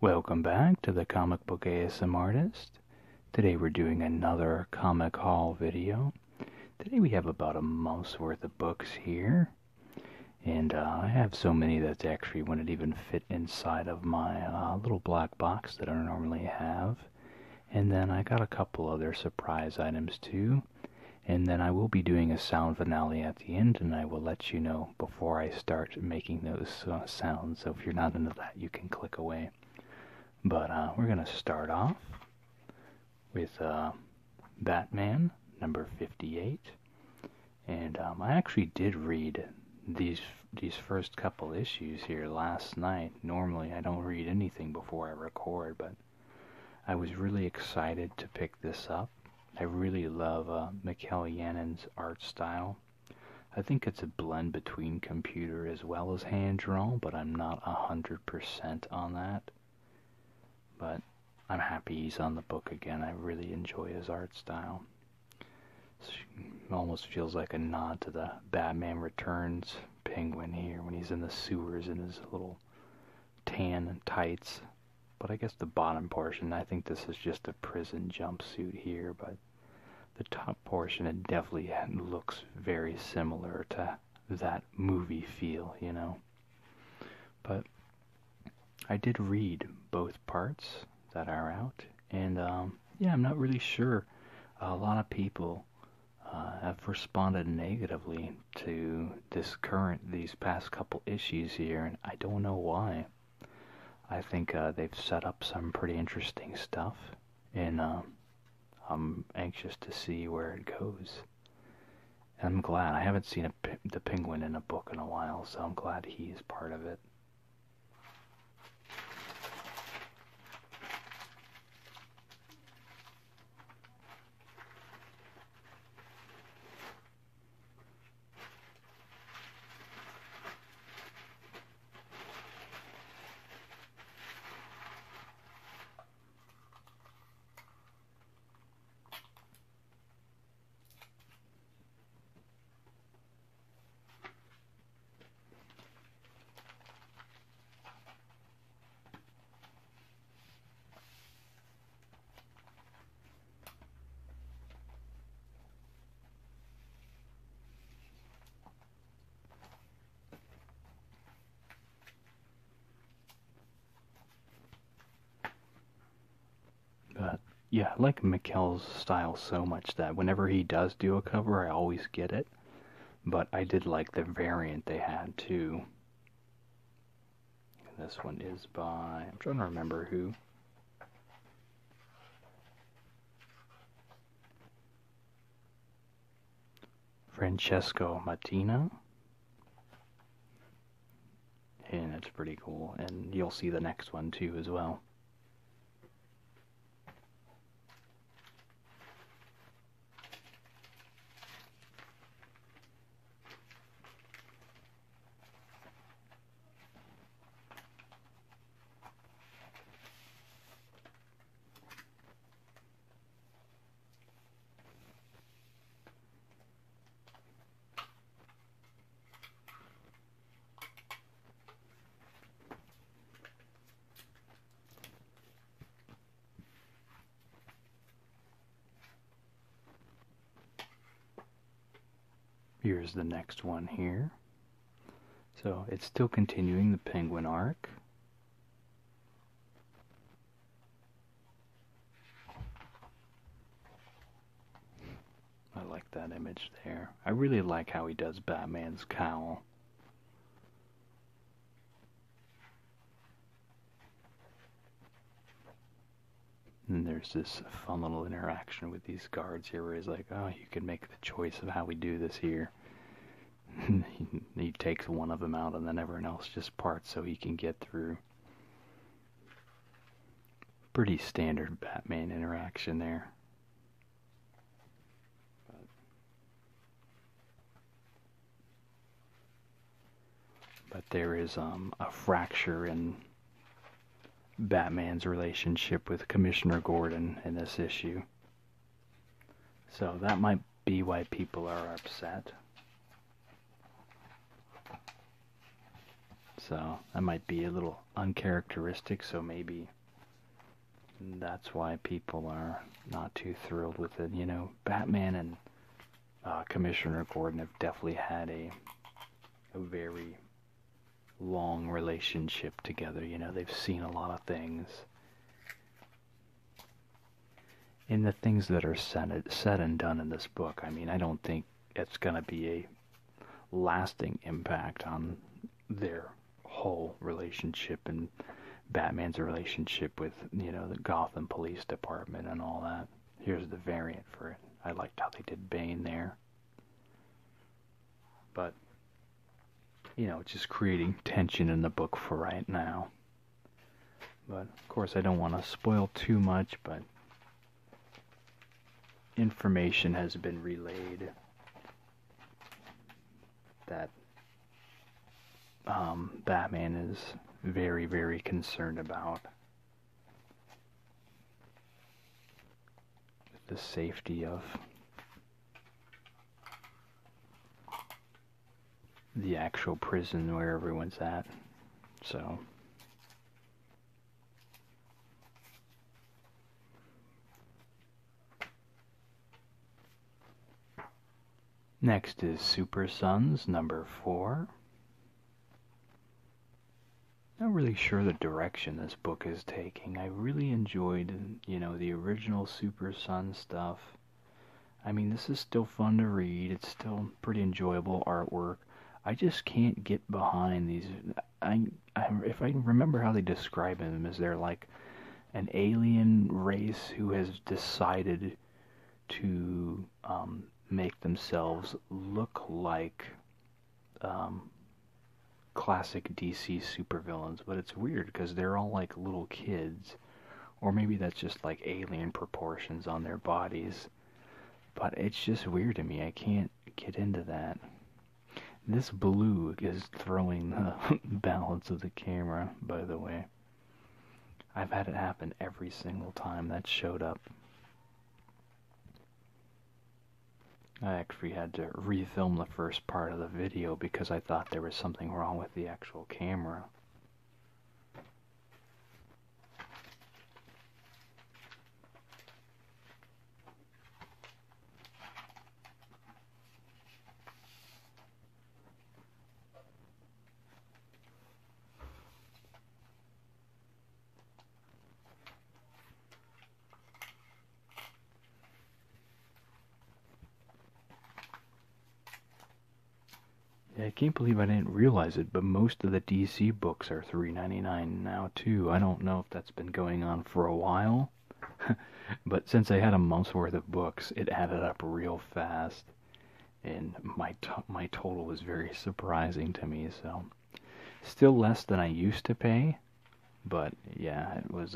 Welcome back to the Comic Book ASM Artist. Today we're doing another comic haul video. Today we have about a month's worth of books here. And I have so many that actually wouldn't even fit inside of my little black box that I normally have. And then I got a couple other surprise items too. And then I will be doing a sound finale at the end, and I will let you know before I start making those sounds. So if you're not into that, you can click away. But we're going to start off with Batman, number 58. And I actually did read these first couple issues here last night. Normally I don't read anything before I record, but I was really excited to pick this up. I really love Mikel Janín's art style. I think it's a blend between computer as well as hand-drawn, but I'm not 100% on that. But I'm happy he's on the book again. I really enjoy his art style. It almost feels like a nod to the Batman Returns Penguin here when he's in the sewers in his little tan and tights. But I guess the bottom portion, I think this is just a prison jumpsuit here, but the top portion, it definitely looks very similar to that movie feel, you know. But I did read both parts that are out, and yeah, I'm not really sure. A lot of people have responded negatively to these past couple issues here, and I don't know why. I think they've set up some pretty interesting stuff, and I'm anxious to see where it goes. And I'm glad. I haven't seen the Penguin in a book in a while, so I'm glad he's part of it. But yeah, I like Mikel's style so much that whenever he does do a cover, I always get it. But I did like the variant they had too. And this one is by, I'm trying to remember who. Francesco Mattina. And it's pretty cool. And you'll see the next one too as well. Here's the next one here. So it's still continuing the Penguin arc. I like that image there. I really like how he does Batman's cowl. And there's this fun little interaction with these guards here where he's like, oh, you can make the choice of how we do this here. He takes one of them out and then everyone else just parts so he can get through. Pretty standard Batman interaction there. But there is a fracture in Batman's relationship with Commissioner Gordon in this issue. So that might be why people are upset. So that might be a little uncharacteristic, so maybe that's why people are not too thrilled with it. You know, Batman and Commissioner Gordon have definitely had a very long relationship together. You know, they've seen a lot of things. And the things that are said and done in this book, I mean, I don't think it's going to be a lasting impact on their whole relationship and Batman's relationship with, you know, the Gotham Police Department and all that. Here's the variant for it. I liked how they did Bane there. But, you know, it's just creating tension in the book for right now. But, of course, I don't want to spoil too much, but information has been relayed that Batman is very, very concerned about the safety of the actual prison where everyone's at. So next is Super Sons number 4. Not really sure the direction this book is taking. I really enjoyed, you know, the original Super Sons stuff. I mean, this is still fun to read. It's still pretty enjoyable artwork. I just can't get behind these. If I remember how they describe them, is they're like an alien race who has decided to make themselves look like classic DC supervillains, but it's weird because they're all like little kids, or maybe that's just like alien proportions on their bodies, but it's just weird to me. I can't get into that. This blue is throwing the balance of the camera, by the way. I've had it happen every single time that showed up. I actually had to refilm the first part of the video because I thought there was something wrong with the actual camera. I can't believe I didn't realize it, but most of the DC books are $3.99 now too. I don't know if that's been going on for a while, but since I had a month's worth of books, it added up real fast, and my total was very surprising to me. So, still less than I used to pay, but yeah, it was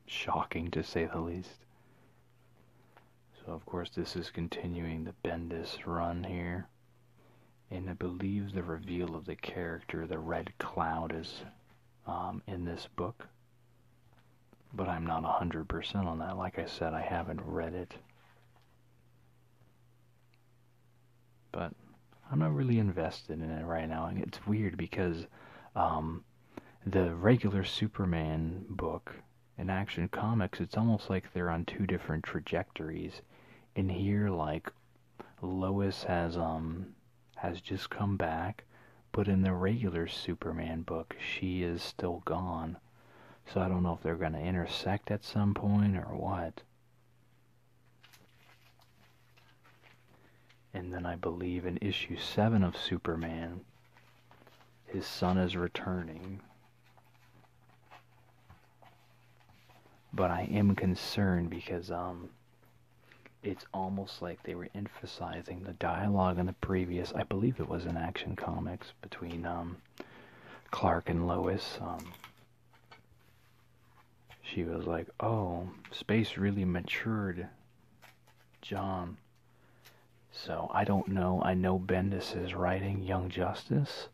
shocking to say the least. So of course this is continuing the Bendis run here. And I believe the reveal of the character, the Red Cloud, is in this book. But I'm not 100% on that. Like I said, I haven't read it. But I'm not really invested in it right now. And it's weird because the regular Superman book in Action Comics, it's almost like they're on two different trajectories. In here, like, Lois has just come back, but in the regular Superman book, she is still gone. So I don't know if they're going to intersect at some point or what. And then I believe in issue 7 of Superman, his son is returning. But I am concerned because it's almost like they were emphasizing the dialogue in the previous, I believe it was in Action Comics, between Clark and Lois. She was like, oh, space really matured John. So I don't know. I know Bendis is writing Young Justice.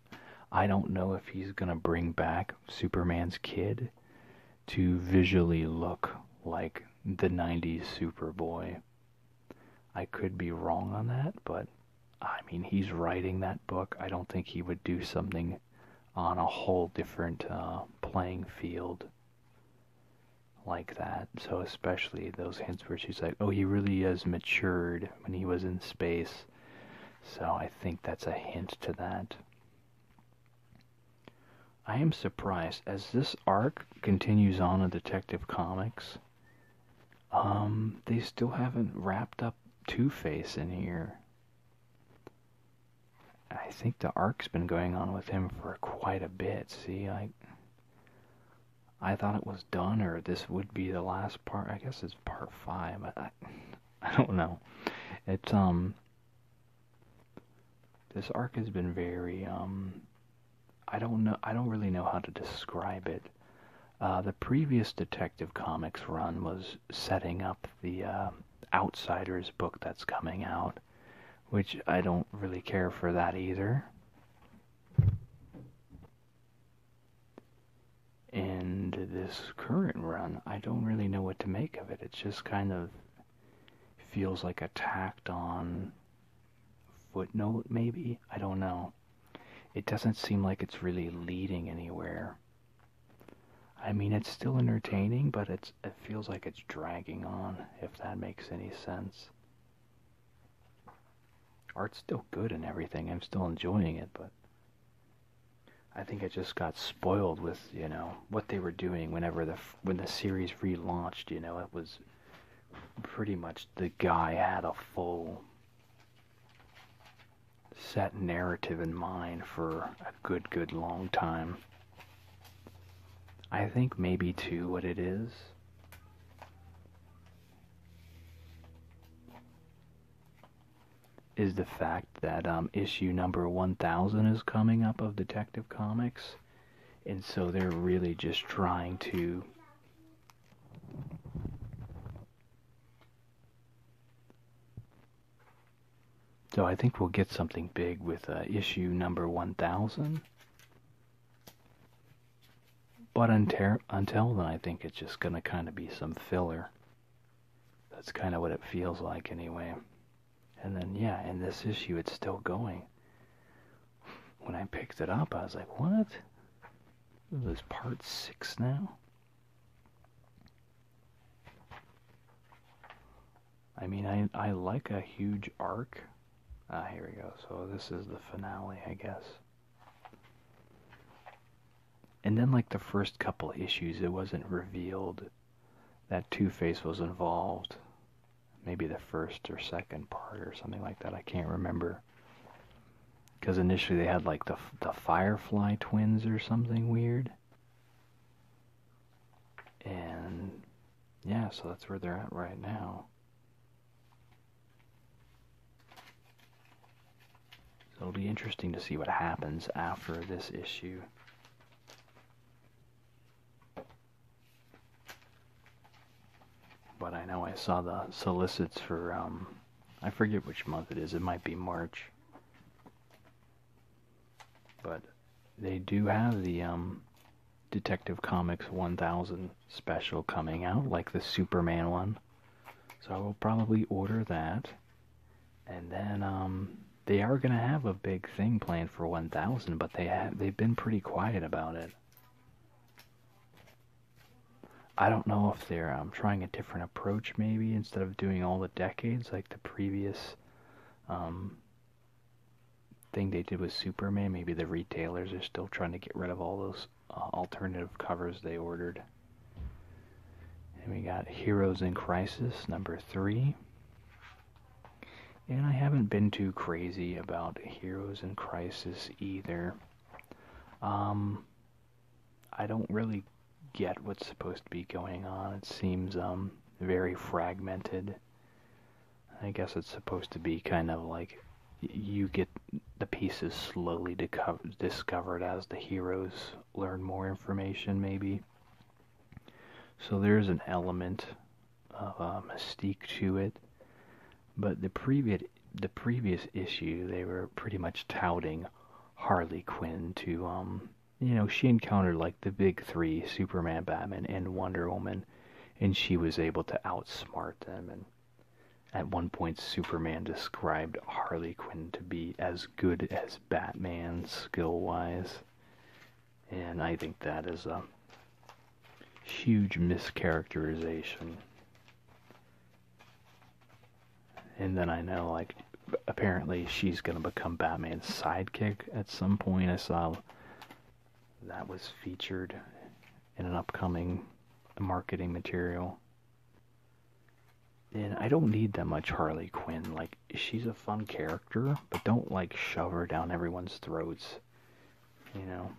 I don't know if he's going to bring back Superman's kid to visually look like the 90s Superboy. I could be wrong on that, but I mean, he's writing that book. I don't think he would do something on a whole different playing field like that. So especially those hints where she's like, oh, he really has matured when he was in space. So I think that's a hint to that. I am surprised, as this arc continues on in Detective Comics, they still haven't wrapped up Two-Face in here. I think the arc's been going on with him for quite a bit. See, I thought it was done, or this would be the last part. I guess it's part 5, but I don't know. It's, this arc has been very, I don't really know how to describe it. The previous Detective Comics run was setting up the Outsiders book that's coming out, which I don't really care for that either. And this current run, I don't really know what to make of it. It just kind of feels like a tacked on footnote, maybe? I don't know. It doesn't seem like it's really leading anywhere. I mean, it's still entertaining, but it feels like it's dragging on, if that makes any sense. Art's still good and everything. I'm still enjoying it, but I think it just got spoiled with, what they were doing when the series relaunched, it was pretty much the guy had a full set narrative in mind for a good long time. I think maybe too what it is the fact that issue number 1000 is coming up of Detective Comics, and so they're really just trying to so I think we'll get something big with issue number 1000. But until then, I think it's just going to kind of be some filler. That's kind of what it feels like anyway. And then, yeah, in this issue, it's still going. When I picked it up, I was like, what? This is part 6 now? I mean, I like a huge arc. Here we go. So this is the finale, I guess. And then, like, the first couple issues, it wasn't revealed that Two-Face was involved. Maybe the first or second part or something like that. I can't remember. Because initially they had, like, the Firefly twins or something weird. And, yeah, so that's where they're at right now. So it'll be interesting to see what happens after this issue. But I know I saw the solicits for, I forget which month it is. It might be March. But they do have the Detective Comics 1000 special coming out, like the Superman one. So I will probably order that. And then they are going to have a big thing planned for 1000, but they've been pretty quiet about it. I don't know if they're trying a different approach, maybe, instead of doing all the decades like the previous thing they did with Superman. Maybe the retailers are still trying to get rid of all those alternative covers they ordered. And we got Heroes in Crisis, number 3. And I haven't been too crazy about Heroes in Crisis either. I don't really get what's supposed to be going on. It seems very fragmented. I guess it's supposed to be kind of like you get the pieces slowly discovered as the heroes learn more information, maybe. So there's an element of mystique to it. But the previous issue, they were pretty much touting Harley Quinn to she encountered like the big three, Superman, Batman, and Wonder Woman, and she was able to outsmart them. And at one point, Superman described Harley Quinn to be as good as Batman skill-wise. And I think that is a huge mischaracterization. And then I know, like, apparently she's going to become Batman's sidekick at some point. I saw that was featured in an upcoming marketing material. And I don't need that much Harley Quinn. Like, she's a fun character, but don't, like, shove her down everyone's throats, you know?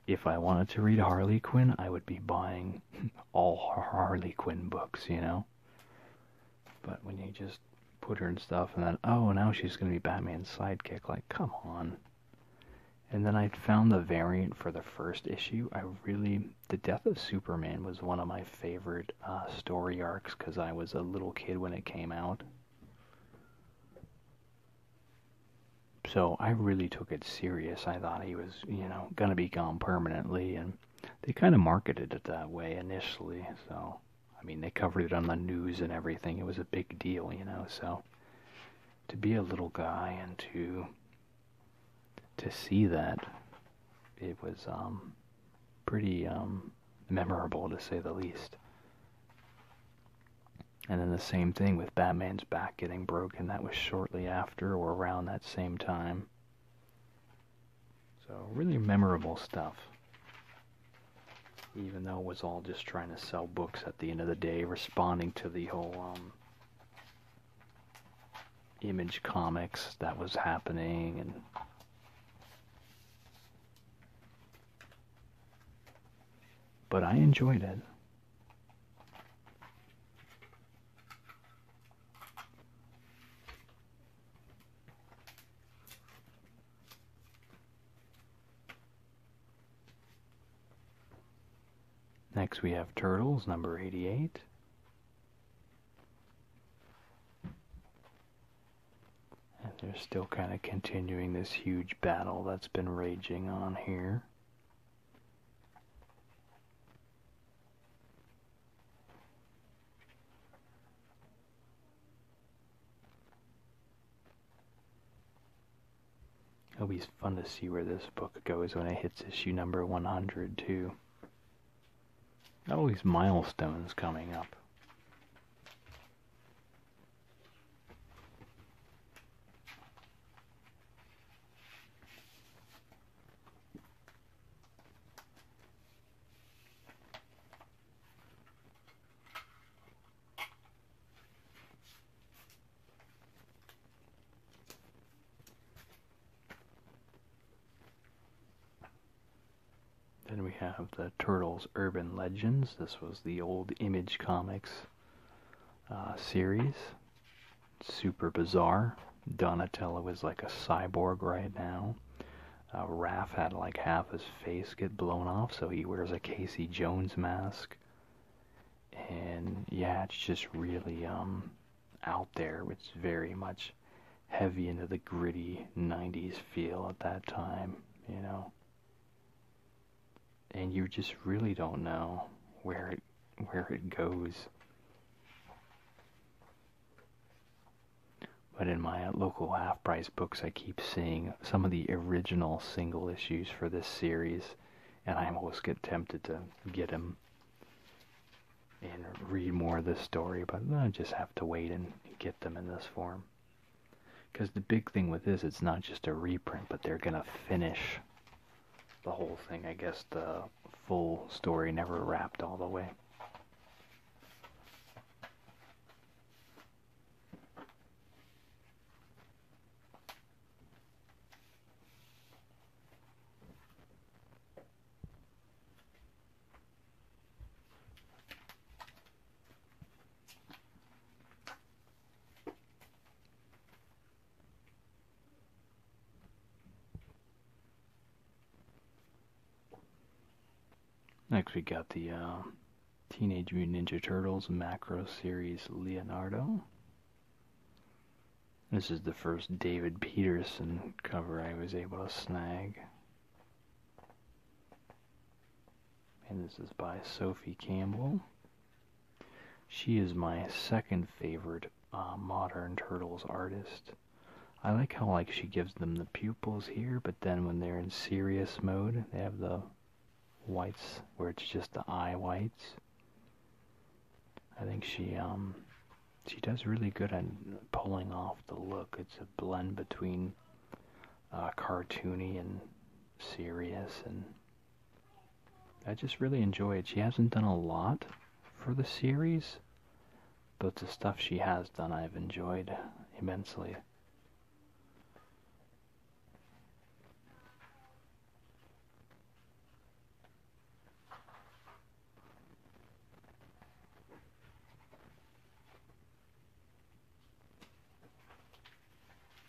If I wanted to read Harley Quinn, I would be buying all Harley Quinn books, you know? But when you just put her in stuff and then, oh, now she's going to be Batman's sidekick, like, come on. And then I found the variant for the first issue. The Death of Superman was one of my favorite story arcs because I was a little kid when it came out. So I really took it serious. I thought he was, going to be gone permanently, and they kind of marketed it that way initially. So, I mean, they covered it on the news and everything. It was a big deal, so to be a little guy and to see that, it was pretty memorable, to say the least. And then the same thing with Batman's back getting broken. That was shortly after or around that same time. So really memorable stuff. Even though it was all just trying to sell books at the end of the day, responding to the whole Image Comics that was happening, and but I enjoyed it. Next we have Turtles, number 88. And they're still kind of continuing this huge battle that's been raging on here. It'll be fun to see where this book goes when it hits issue number 100 too. All these milestones coming up. Then we have the Turtles Urban Legends. This was the old Image Comics series. Super bizarre. Donatello is like a cyborg right now. Raph had like half his face get blown off, so he wears a Casey Jones mask. And yeah, it's just really out there. It's very much heavy into the gritty 90s feel at that time, And you just really don't know where it goes. But in my local half-price books, I keep seeing some of the original single issues for this series, and I almost get tempted to get them and read more of this story, but I just have to wait and get them in this form. Because the big thing with this, it's not just a reprint, but they're going to finish the whole thing. I guess the full story never wrapped all the way. Next we got the Teenage Mutant Ninja Turtles Macro Series Leonardo. This is the first David Peterson cover I was able to snag. And this is by Sophie Campbell. She is my second favorite modern Turtles artist. I like how like she gives them the pupils here, but then when they're in serious mode, they have the whites where it's just the eye whites. I think she does really good at pulling off the look. It's a blend between cartoony and serious, and I just really enjoy it. She hasn't done a lot for the series, but the stuff she has done I've enjoyed immensely.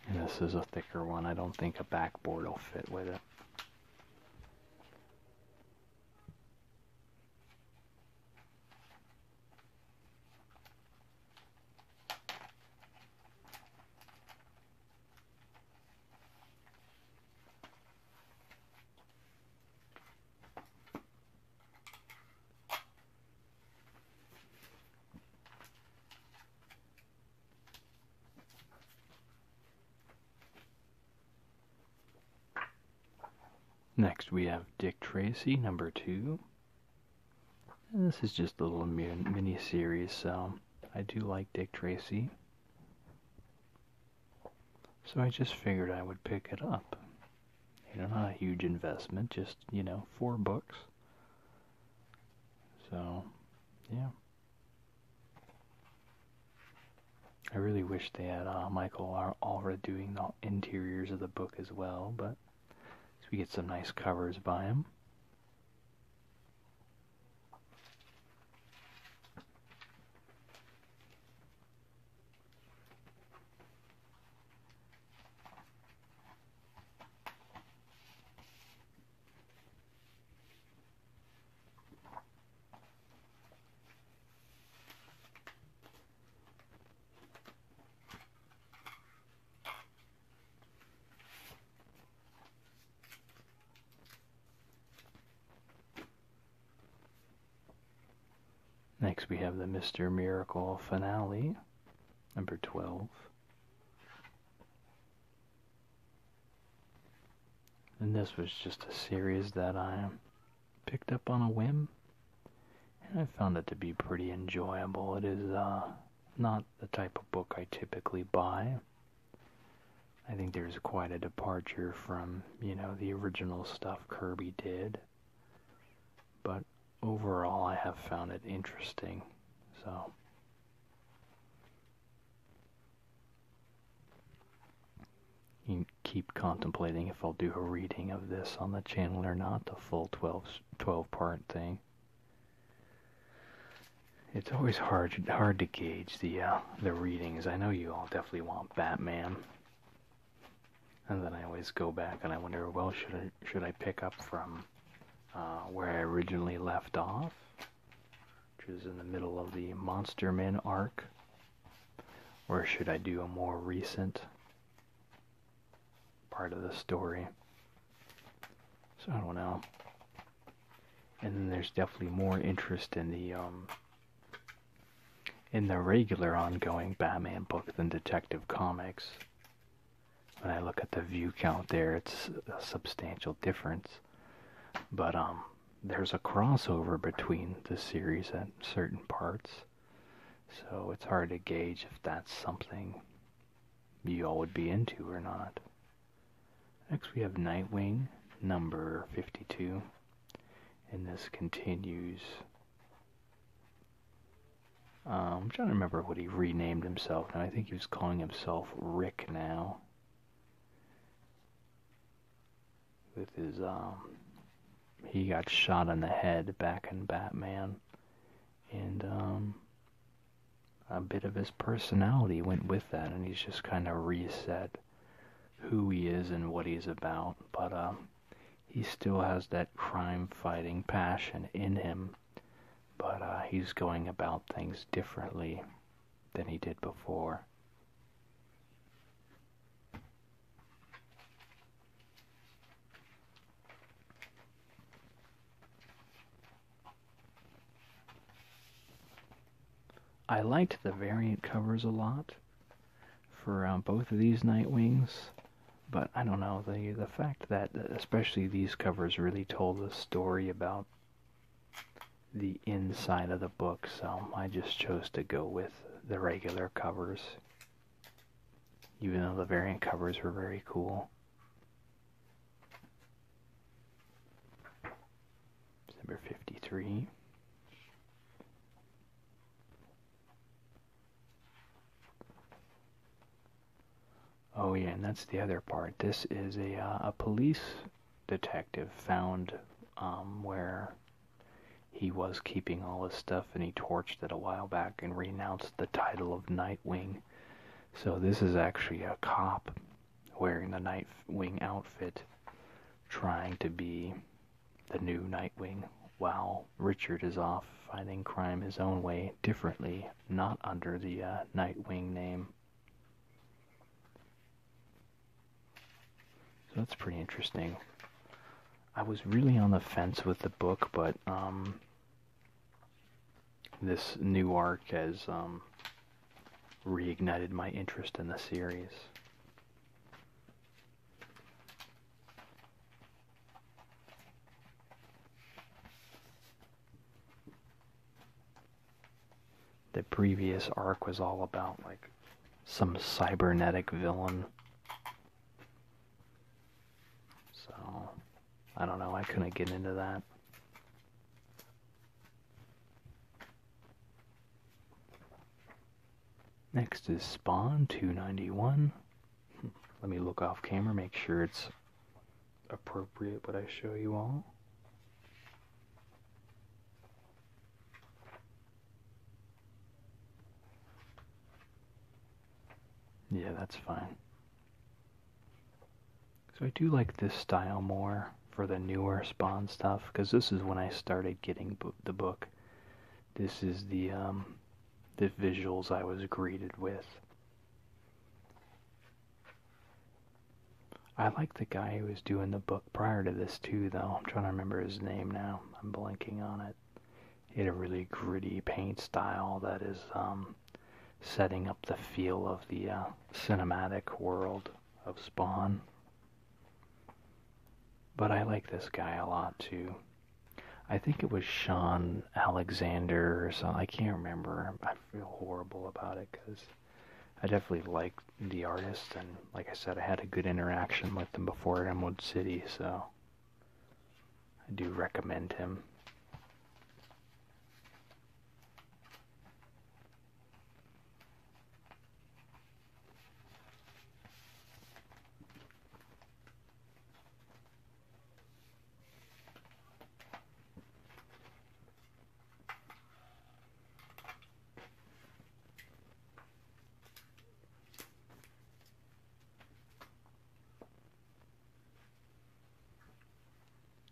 And this is a thicker one. I don't think a backboard will fit with it. Next we have Dick Tracy, number 2. And this is just a little mini-series, so I do like Dick Tracy. So I just figured I would pick it up. Not a huge investment, just, 4 books. So, yeah. I really wish they had Michael Allred doing the interiors of the book as well, but we get some nice covers by him. Next we have the Mr. Miracle finale, number 12. And this was just a series that I picked up on a whim, and I found it to be pretty enjoyable. It is not the type of book I typically buy. I think there's quite a departure from, the original stuff Kirby did. But overall, I have found it interesting, so. You keep contemplating if I'll do a reading of this on the channel or not, the full 12-part thing. It's always hard to gauge the readings. I know you all definitely want Batman. And then I always go back and I wonder, well, should I pick up from where I originally left off, which is in the middle of the Monster Men arc, or should I do a more recent part of the story? So I don't know. And then there's definitely more interest in the regular ongoing Batman book than Detective Comics. When I look at the view count there, it's a substantial difference. But there's a crossover between the series at certain parts, so it's hard to gauge if that's something you all would be into or not. Next we have Nightwing, number 52, and this continues. I'm trying to remember what he renamed himself now. I think he was calling himself Rick now. With his, he got shot in the head back in Batman, and a bit of his personality went with that, and he's just kind of reset who he is and what he's about, but he still has that crime-fighting passion in him, but he's going about things differently than he did before. I liked the variant covers a lot for both of these Nightwings, but I don't know, the fact that especially these covers really told a story about the inside of the book, so I just chose to go with the regular covers, even though the variant covers were very cool. Number 53. Oh yeah, and that's the other part. This is a police detective found where he was keeping all his stuff, and he torched it a while back and renounced the title of Nightwing. So this is actually a cop wearing the Nightwing outfit, trying to be the new Nightwing, while Richard is off fighting crime his own way, differently, not under the Nightwing name. So that's pretty interesting. I was really on the fence with the book, but this new arc has reignited my interest in the series. The previous arc was all about like some cybernetic villain. So, I don't know, I couldn't get into that. Next is Spawn 291. Let me look off camera, make sure it's appropriate what I show you all. Yeah, that's fine. So I do like this style more for the newer Spawn stuff, because this is when I started getting the book. This is the visuals I was greeted with. I like the guy who was doing the book prior to this too, though. I'm trying to remember his name now. I'm blanking on it. He had a really gritty paint style that is setting up the feel of the cinematic world of Spawn. But I like this guy a lot too. I think it was Sean Alexander or something. I can't remember. I feel horrible about it because I definitely liked the artist, and like I said, I had a good interaction with him before at Emerald City, so I do recommend him.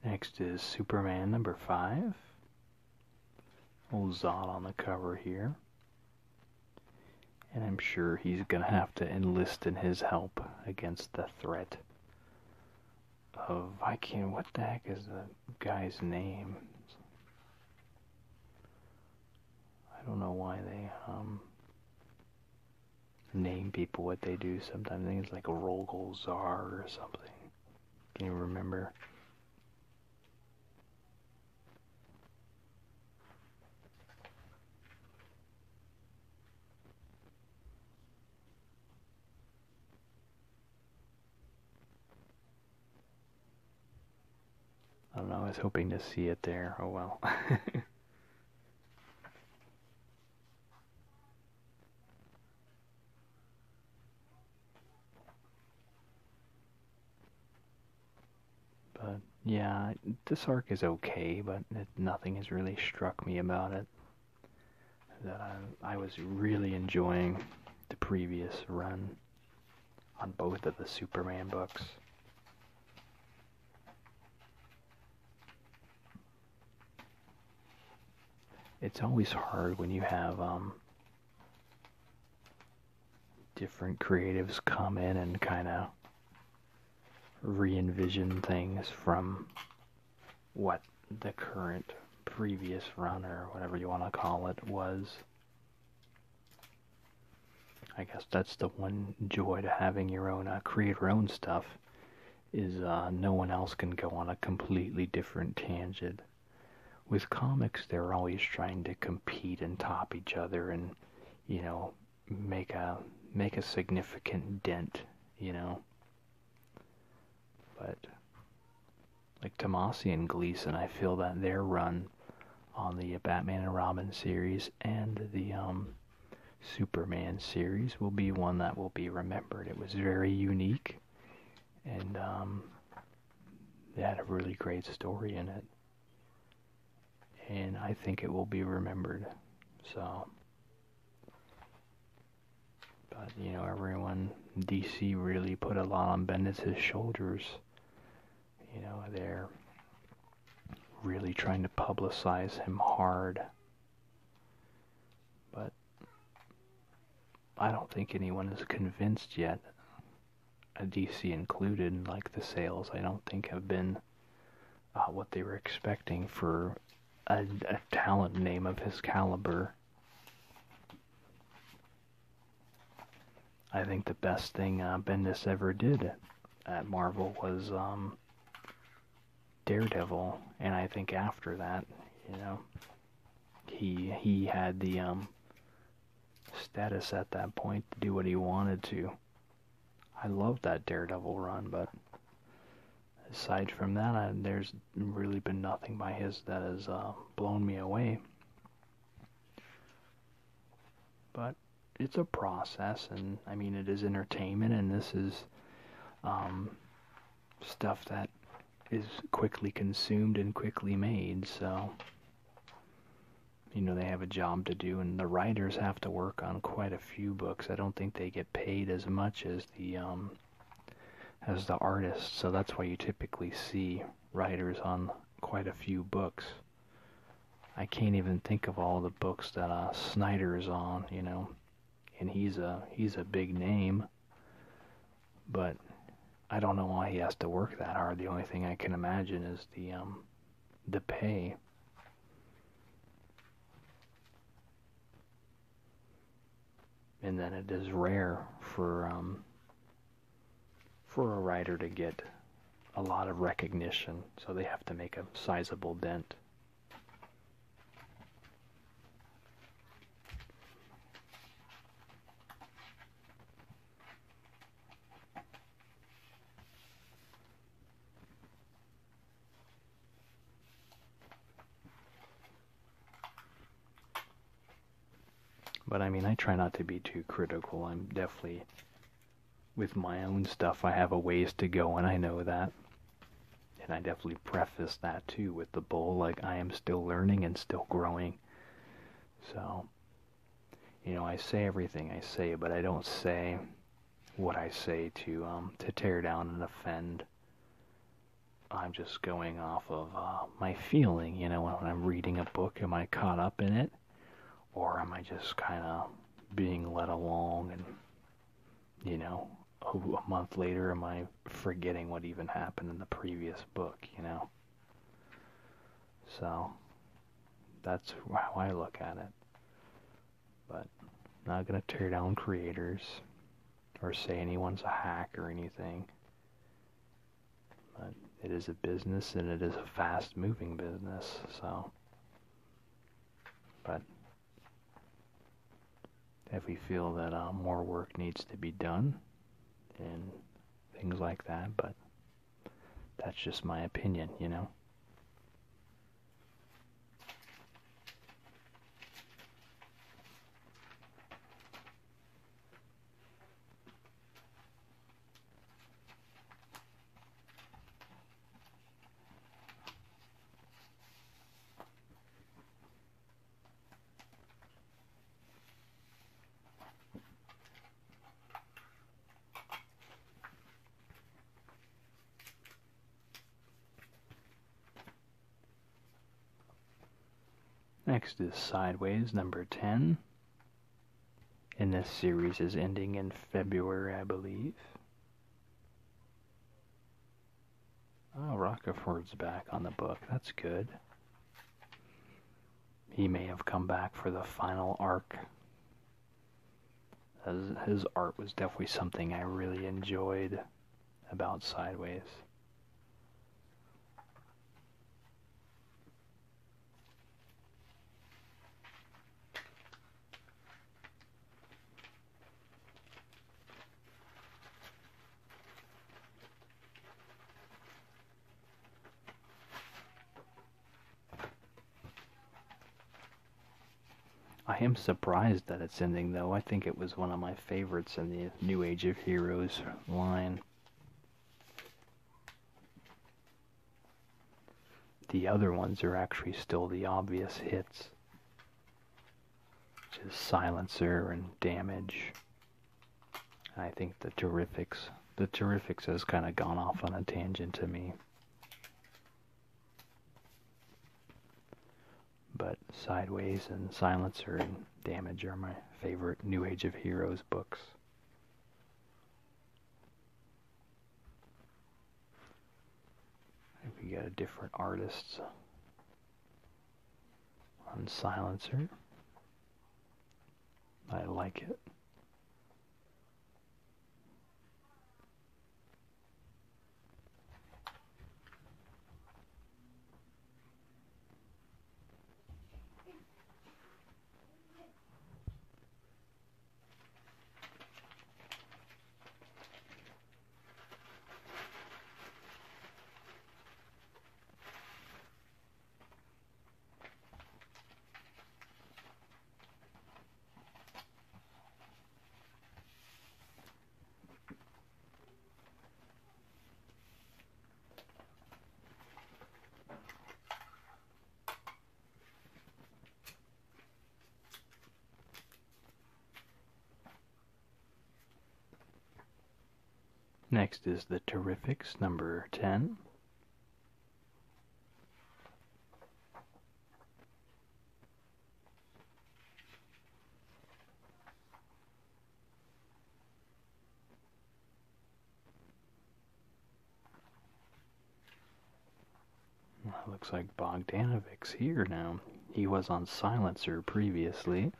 Next is Superman number 5. Old Zod on the cover here. And I'm sure he's going to have to enlist in his help against the threat of, what the heck is the guy's name? I don't know why they name people what they do sometimes. I think it's like a Rogol Czar or something. Can you remember? I don't know, I was hoping to see it there. Oh well. But yeah, this arc is okay, but nothing has really struck me about it. That I was really enjoying the previous run on both of the Superman books. It's always hard when you have different creatives come in and kind of re-envision things from what the current previous run, or whatever you want to call it, was. I guess that's the one joy to having your own, create your own stuff, is no one else can go on a completely different tangent. With comics, they're always trying to compete and top each other and, you know, make a significant dent, you know. But like Tomasi and Gleason, I feel that their run on the Batman and Robin series and the Superman series will be one that will be remembered. It was very unique, and they had a really great story in it, and I think it will be remembered. So, but you know, everyone, DC really put a lot on Bendis' shoulders. You know, they're really trying to publicize him hard, but I don't think anyone is convinced yet, DC included. Like, the sales, I don't think have been what they were expecting for a talent name of his caliber. I think the best thing Bendis ever did at Marvel was Daredevil, and I think after that, you know, he had the status at that point to do what he wanted to. I loved that Daredevil run, but aside from that, there's really been nothing by his that has blown me away. But it's a process, and I mean, it is entertainment, and this is stuff that is quickly consumed and quickly made, so you know, they have a job to do, and the writers have to work on quite a few books. I don't think they get paid as much as the artists, so that's why you typically see writers on quite a few books. I can't even think of all the books that Snyder is on, you know, and he's a big name, but I don't know why he has to work that hard. The only thing I can imagine is the pay. And then it is rare for a writer to get a lot of recognition, so they have to make a sizable dent. But I mean, I try not to be too critical. I'm definitely, with my own stuff, I have a ways to go, and I know that. And I definitely preface that too with the Bull, like, I am still learning and still growing. So, you know, I say everything I say, but I don't say what I say to tear down and offend. I'm just going off of my feeling, you know, when I'm reading a book. Am I caught up in it? Or am I just kind of being led along, and, you know, a month later am I forgetting what even happened in the previous book, you know? So, that's how I look at it. But I'm not going to tear down creators or say anyone's a hack or anything. But it is a business, and it is a fast-moving business, so. But if we feel that more work needs to be done and things like that, but that's just my opinion, you know. Next is Sideways, number 10. And this series is ending in February, I believe. Oh, Rockefeller's back on the book. That's good. He may have come back for the final arc His art was definitely something I really enjoyed about Sideways. I am surprised that it's ending, though. I think it was one of my favorites in the New Age of Heroes line. The other ones are actually still the obvious hits, which is Silencer and Damage. I think the Terrifics has kind of gone off on a tangent to me. But Sideways and Silencer and Damage are my favorite New Age of Heroes books. I think we got a different artists on Silencer. I like it. Next is the Terrifics, number 10. Looks like Bogdanovic's here now. He was on Silencer previously.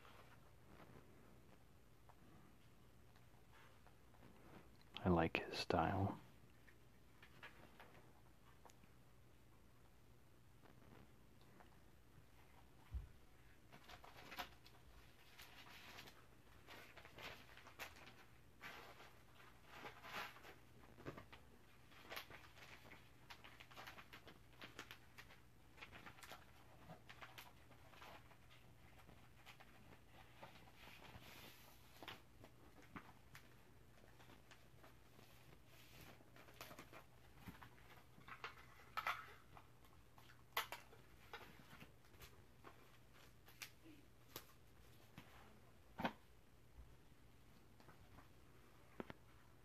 I like his style.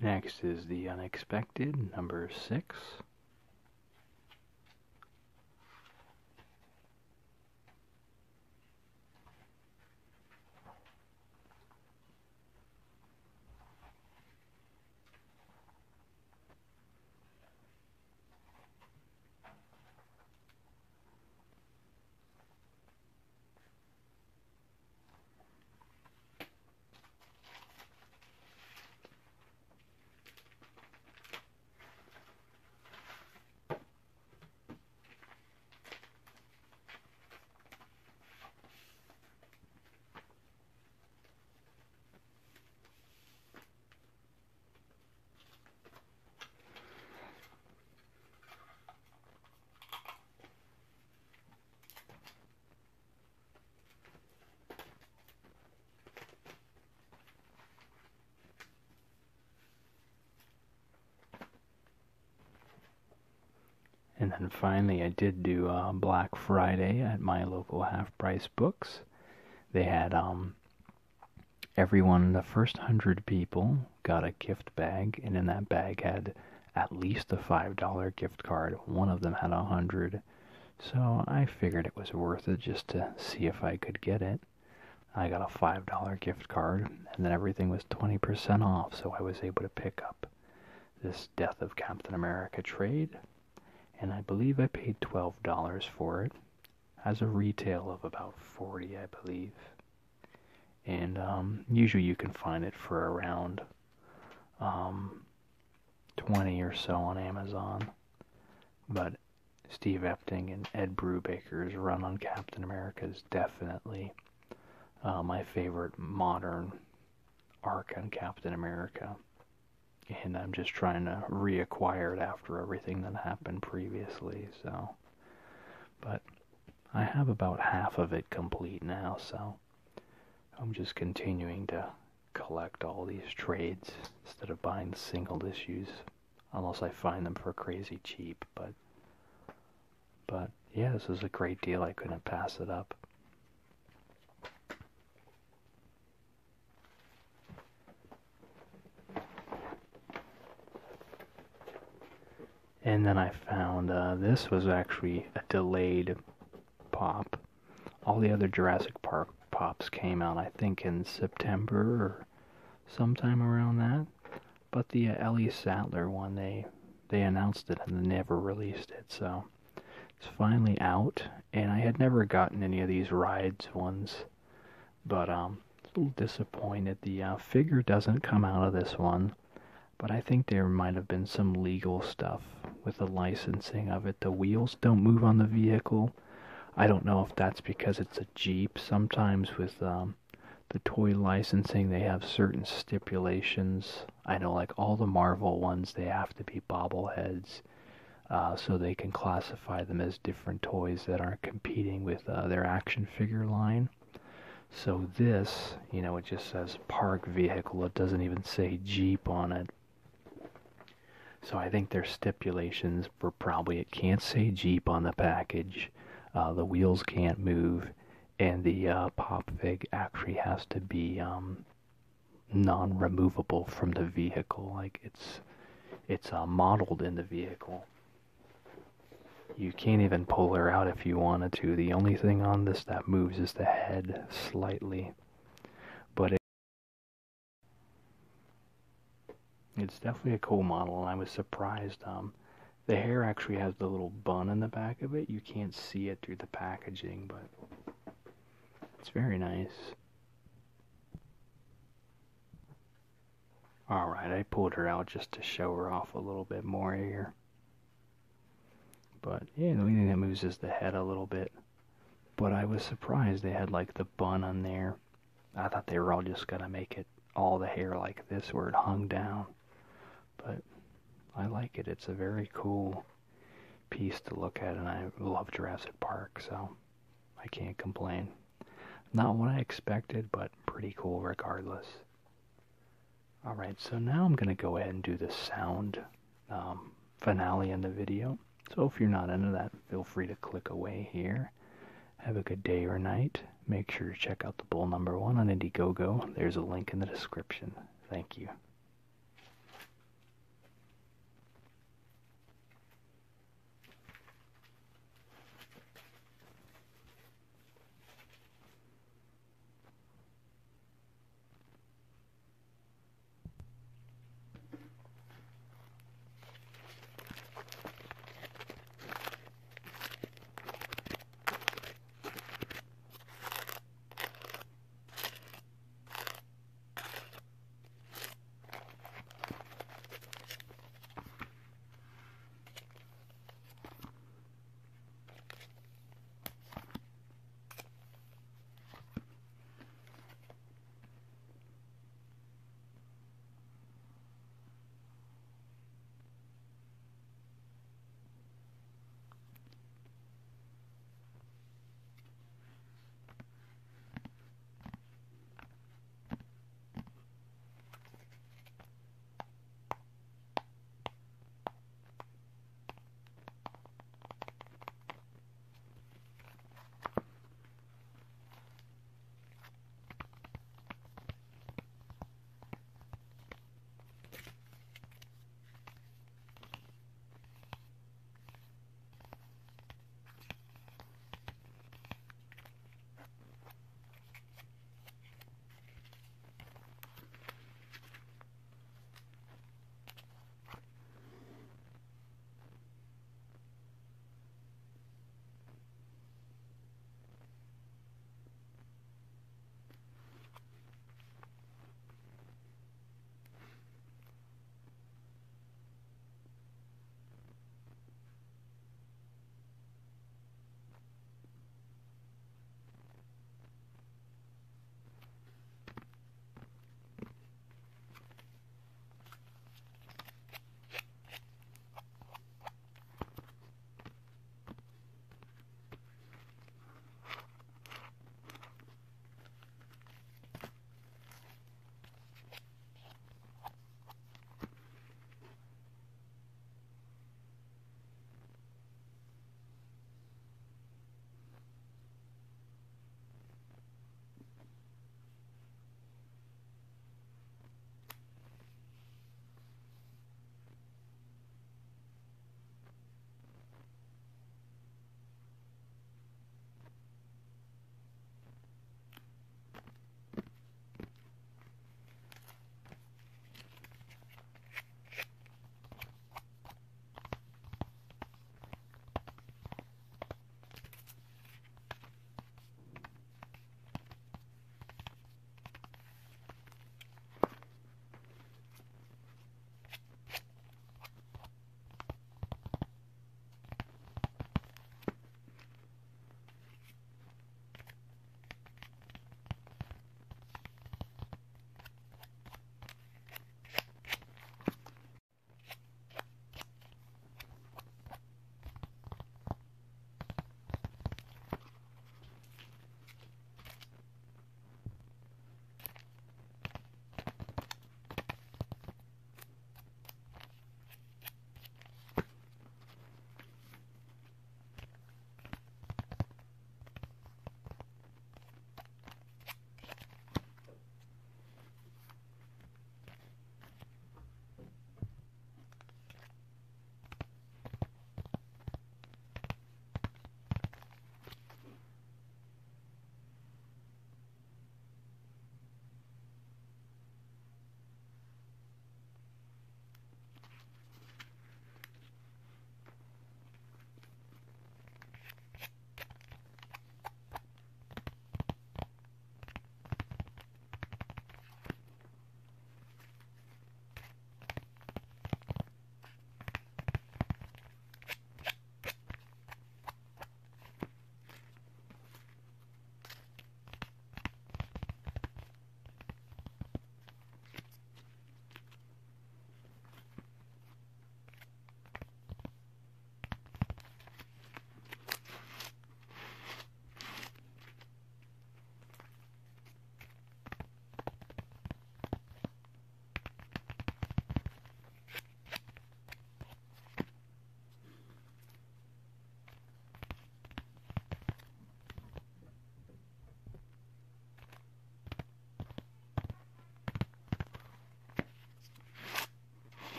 Next is The Unexpected, number 6. And then finally, I did do Black Friday at my local half-price books. They had everyone, the first 100 people, got a gift bag, and in that bag had at least a $5 gift card. One of them had 100, so I figured it was worth it just to see if I could get it. I got a $5 gift card, and then everything was 20% off, so I was able to pick up this Death of Captain America trade. And I believe I paid $12 for it, as a retail of about $40, I believe. and usually you can find it for around 20 or so on Amazon. But Steve Epting and Ed Brubaker's run on Captain America is definitely my favorite modern arc on Captain America. And I'm just trying to reacquire it after everything that happened previously, so. But I have about half of it complete now, so I'm just continuing to collect all these trades instead of buying the single issues, unless I find them for crazy cheap. But yeah, this was a great deal. I couldn't pass it up. And then I found this was actually a delayed pop. All the other Jurassic Park pops came out, I think, in September or sometime around that. But the Ellie Sattler one, they announced it and they never released it, so it's finally out. And I had never gotten any of these rides ones, but a little disappointed. The figure doesn't come out of this one, but I think there might have been some legal stuff with the licensing of it. The wheels don't move on the vehicle. I don't know if that's because it's a Jeep. Sometimes with the toy licensing, they have certain stipulations. I know, like all the Marvel ones, they have to be bobbleheads, so they can classify them as different toys that aren't competing with their action figure line. So this, it just says park vehicle. It doesn't even say Jeep on it. So I think their stipulations were probably it can't say Jeep on the package, the wheels can't move, and the pop fig actually has to be non-removable from the vehicle. Like it's modeled in the vehicle. You can't even pull her out if you wanted to. The only thing on this that moves is the head slightly. But it's definitely a cool model, and I was surprised. The hair actually has the little bun in the back of it. You can't see it through the packaging, but it's very nice. Alright, I pulled her out just to show her off a little bit more here. But yeah, the only thing that moves is the head a little bit. But I was surprised they had like the bun on there. I thought they were all just gonna make it all the hair like this where it hung down. But I like it. It's a very cool piece to look at, and I love Jurassic Park, so I can't complain. Not what I expected, but pretty cool regardless. Alright, so now I'm going to go ahead and do the sound finale in the video. So if you're not into that, feel free to click away here. Have a good day or night. Make sure to check out the Bull number 1 on Indiegogo. There's a link in the description. Thank you.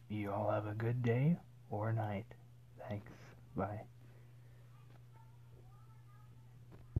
You all have a good day or night. Thanks. Bye.